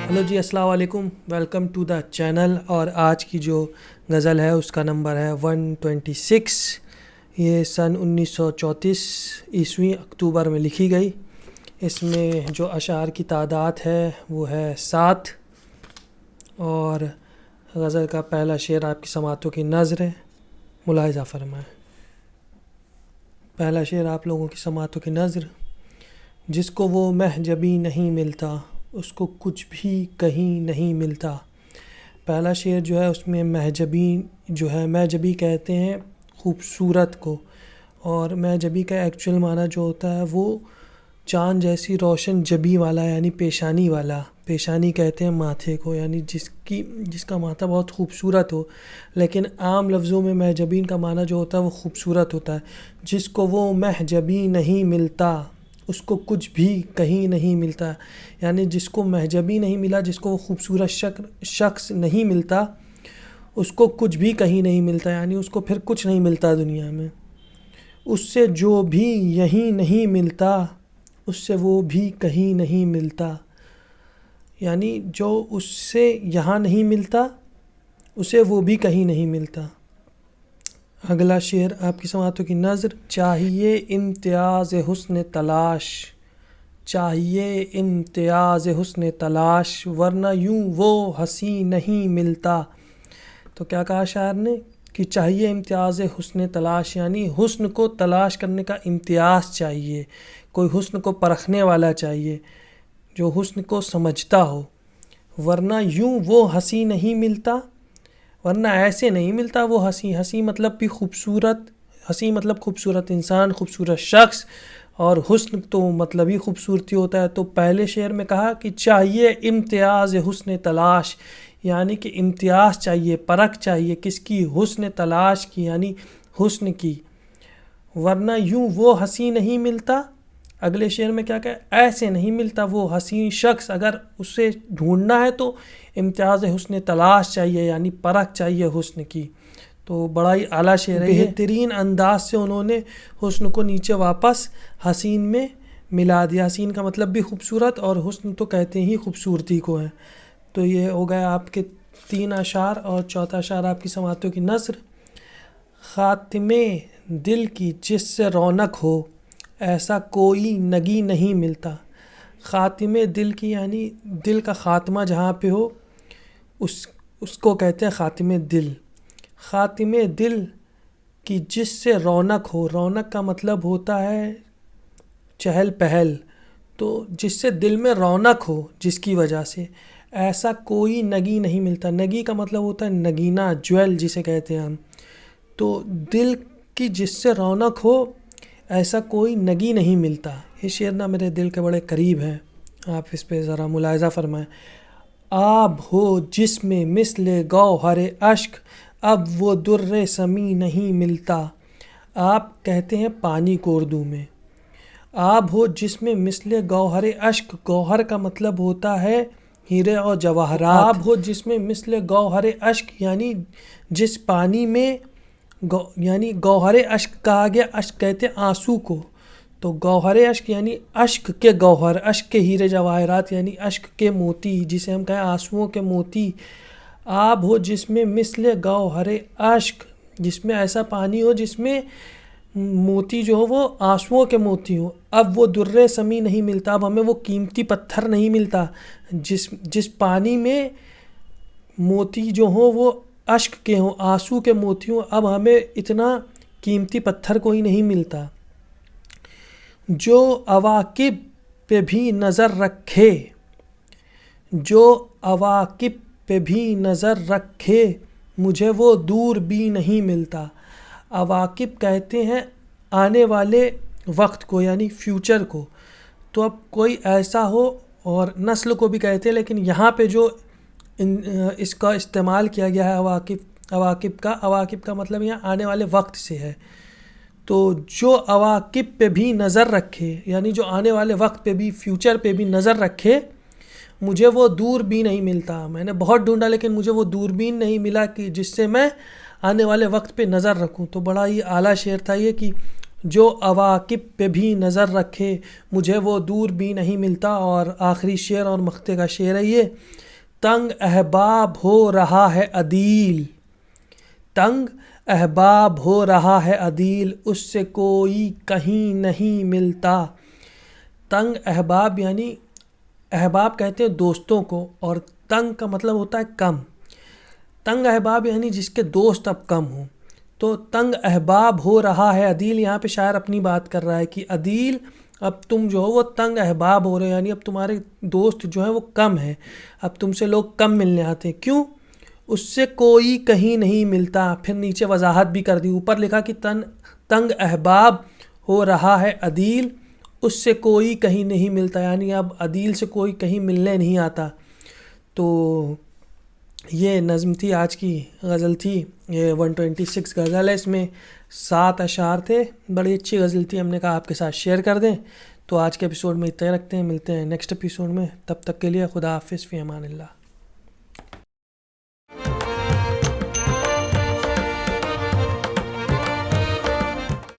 Hello جی، السلام علیکم، welcome to the channel. اور آج کی جو غزل ہے اس کا نمبر ہے 126. یہ سن 1934 اکتوبر میں لکھی گئی. اس میں جو اشعار کی تعداد ہے وہ ہے 7. اور غزل کا پہلا شعر آپ کی سماعتوں کی نظر ہے، ملاحظہ فرمائیں. پہلا شعر آپ لوگوں کی سماعتوں کی نظر. جس کو وہ محجبی نہیں ملتا اس کو کچھ بھی کہیں نہیں ملتا. پہلا شعر جو ہے اس میں محجبی کہتے ہیں خوبصورت کو، اور محجبی کا ایکچوئل معنی جو ہوتا ہے وہ چاند جیسی روشن جبی والا، یعنی پیشانی والا. پیشانی کہتے ہیں ماتھے کو، یعنی جس کا ماتھا بہت خوبصورت ہو. لیکن عام لفظوں میں محجبین کا معنی جو ہوتا ہے وہ خوبصورت ہوتا ہے. جس کو وہ محجبی نہیں ملتا اس کو کچھ بھی کہیں نہیں ملتا. یعنی جس کو محجبی نہیں ملا، جس کو وہ خوبصورت شخص نہیں ملتا، اس کو کچھ بھی کہیں نہیں ملتا، یعنی اس کو پھر کچھ نہیں ملتا دنیا میں. اس سے جو بھی یہیں نہیں ملتا اس سے وہ بھی کہیں نہیں ملتا. یعنی جو اس سے یہاں نہیں ملتا اسے وہ بھی کہیں نہیں ملتا. اگلا شعر آپ کی سماعتوں کی نظر. چاہیے امتیاز حسن تلاش، چاہیے امتیاز حسن تلاش، ورنہ یوں وہ ہنسی نہیں ملتا. تو کیا کہا شاعر نے کہ چاہیے امتیاز حسن تلاش، یعنی حسن کو تلاش کرنے کا امتیاز چاہیے. کوئی حسن کو پرکھنے والا چاہیے جو حسن کو سمجھتا ہو. ورنہ یوں وہ ہنسی نہیں ملتا، ورنہ ایسے نہیں ملتا وہ ہنسی مطلب بھی خوبصورت، ہنسی مطلب خوبصورت انسان، خوبصورت شخص، اور حسن تو مطلب ہی خوبصورتی ہوتا ہے. تو پہلے شعر میں کہا کہ چاہیے امتیاز حسن تلاش، یعنی کہ امتیاز چاہیے، پرکھ چاہیے. کس کی؟ حسن تلاش کی، یعنی حسن کی. ورنہ یوں وہ ہنسی نہیں ملتا. اگلے شعر میں کیا کہا؟ ایسے نہیں ملتا وہ حسین شخص. اگر اسے ڈھونڈنا ہے تو امتیاز حسن تلاش چاہیے، یعنی پرکھ چاہیے حسن کی. تو بڑا ہی اعلیٰ شعر ہے. بہترین انداز سے انہوں نے حسن کو نیچے واپس حسین میں ملا دیا. حسین کا مطلب بھی خوبصورت، اور حسن تو کہتے ہی خوبصورتی کو ہے. تو یہ ہو گیا آپ کے 3 اشعار، اور چوتھا اشعار آپ کی سماعتوں کی نثر. خاتمے دل کی جس سے رونق ہو ایسا کوئی نگی نہیں ملتا. خاتمے دل کی یعنی دل کا خاتمہ جہاں پہ ہو اس کو کہتے ہیں خاتمے دل. خاتمے دل کی جس سے رونق ہو، رونق کا مطلب ہوتا ہے چہل پہل. تو جس سے دل میں رونق ہو، جس کی وجہ سے، ایسا کوئی نگی نہیں ملتا. نگی کا مطلب ہوتا ہے نگینہ، جویل جسے کہتے ہیں ہم. تو دل کی جس سے رونق ہو ایسا کوئی نگی نہیں ملتا. یہ شعر نہ میرے دل کے بڑے قریب ہے، آپ اس پہ ذرا ملاحظہ فرمائیں. آب ہو جس میں مثل گوہر اشک اب وہ در سمی نہیں ملتا. آپ کہتے ہیں پانی کو اردو میں. آب ہو جس میں مثل گوہر اشک، گوہر کا مطلب ہوتا ہے ہیرے اور جواہرات. آب ہو جس میں مثل گوہر اشک، یعنی جس پانی میں یعنی گوہر اشک کہا گیا. اشک کہتے ہیں آنسو کو. تو گوہر اشک یعنی اشک کے گوہر، اشک کے ہیرے جواہرات، یعنی اشک کے موتی، جسے ہم کہیں آنسوؤں کے موتی. آب ہو جس میں مثل گوہر اشک، جس میں ایسا پانی ہو جس میں موتی جو ہو وہ آنسوؤں کے موتی ہو. اب وہ در سمی نہیں ملتا، اب ہمیں وہ قیمتی پتھر نہیں ملتا. جس پانی میں موتی جو ہو وہ اشک کے ہوں، آنسو کے موتی ہوں، اب ہمیں اتنا قیمتی پتھر کوئی نہیں ملتا. جو عواقب پہ بھی نظر رکھے، جو عواقب پہ بھی نظر رکھے مجھے وہ دور بھی نہیں ملتا. عواقب کہتے ہیں آنے والے وقت کو، یعنی فیوچر کو. تو اب کوئی ایسا ہو، اور نسل کو بھی کہتے ہیں، لیکن یہاں پہ جو اس کا استعمال کیا گیا ہے عواقب کا مطلب یہاں آنے والے وقت سے ہے. تو جو عواقب پہ بھی نظر رکھے، یعنی جو آنے والے وقت پہ بھی، فیوچر پہ بھی نظر رکھے، مجھے وہ دور بھی نہیں ملتا. میں نے بہت ڈھونڈا لیکن مجھے وہ دوربین نہیں ملا کہ جس سے میں آنے والے وقت پہ نظر رکھوں. تو بڑا ہی اعلیٰ شعر تھا یہ کہ جو عواقب پہ بھی نظر رکھے مجھے وہ دور بھی نہیں ملتا. اور آخری شعر اور مقطع کا شعر ہے یہ: تنگ احباب ہو رہا ہے عدیل، تنگ احباب ہو رہا ہے عدیل، اس سے کوئی کہیں نہیں ملتا. تنگ احباب یعنی احباب کہتے ہیں دوستوں کو، اور تنگ کا مطلب ہوتا ہے کم. تنگ احباب یعنی جس کے دوست اب کم ہوں. تو تنگ احباب ہو رہا ہے عدیل، یہاں پہ شاعر اپنی بات کر رہا ہے کہ عدیل اب تم جو ہو وہ تنگ احباب ہو رہے ہیں، یعنی اب تمہارے دوست جو ہیں وہ کم ہیں، اب تم سے لوگ کم ملنے آتے ہیں. کیوں؟ اس سے کوئی کہیں نہیں ملتا. پھر نیچے وضاحت بھی کر دی، اوپر لکھا کہ تنگ احباب ہو رہا ہے عدیل، اس سے کوئی کہیں نہیں ملتا، یعنی اب عدیل سے کوئی کہیں ملنے نہیں آتا. تو یہ نظم تھی، آج کی غزل تھی. یہ 126 غزل ہے، اس میں 7 اشعار تھے. بڑی اچھی غزل تھی، ہم نے کہا آپ کے ساتھ شیئر کر دیں. تو آج کے ایپیسوڈ میں اتنا ہی رکھتے ہیں، ملتے ہیں نیکسٹ ایپیسوڈ میں. تب تک کے لیے خدا حافظ، فی امان اللہ.